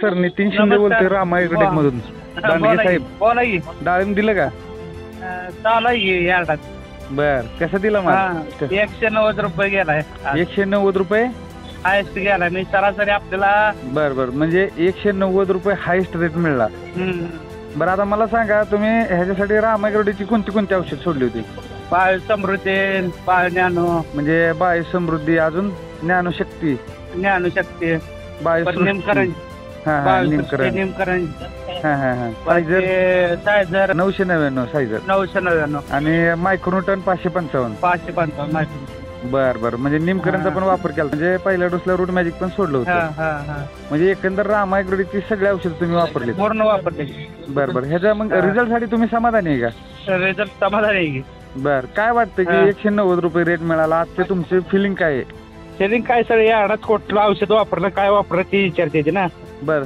Sir Nitin Shinde बोलतोय रामायगड मधून. दांडगे साहेब बोला की डाळिंब दिलं का? चालू आहे की यार्डात. बर कसं दिलं हा, मग? 190 रुपये गेलाय. 190 रुपये. हायस्ट गेलाय मी सरासरी आपल्याला. बर बर म्हणजे 190 रुपये हायस्ट रेट मिळाला. बरं आता मला सांगा तुम्ही ह्याच्यासाठी रामायगडची कोणती कोणती औषध सोडली होती? बाळ समृद्धी, बाळ ज्ञानो, म्हणजे बाय समृद्धी, अजून ज्ञानशक्ती, ज्ञानशक्ती, बाय निमकरण, हा हा निमकरण, निमकरण, हा हा हा सायझर सायझर 999 सायझर 999 आणि मायक्रोन्यूटन 555. 555. बर बर म्हणजे निमकरणचा पण वापर केला, म्हणजे पहिल्या डोसला रूट मॅजिक पण सोडलं होतं. म्हणजे एकंदर रामायगडची सगळी औषधं तुम्ही वापरली? पूर्ण वापरले. बर बर ह्याच्या मग रिझल्ट साठी तुम्ही समाधानी आहे का? रिझल्ट समाधान आहे की. बर काय वाटतं की 190 रुपये रेट मिळाला, आजचे तुमचे फिलिंग काय आहे? शेअरिंग काय सर, या कुठलं औषध वापरलं काय वापरलं ती विचारते ना. बर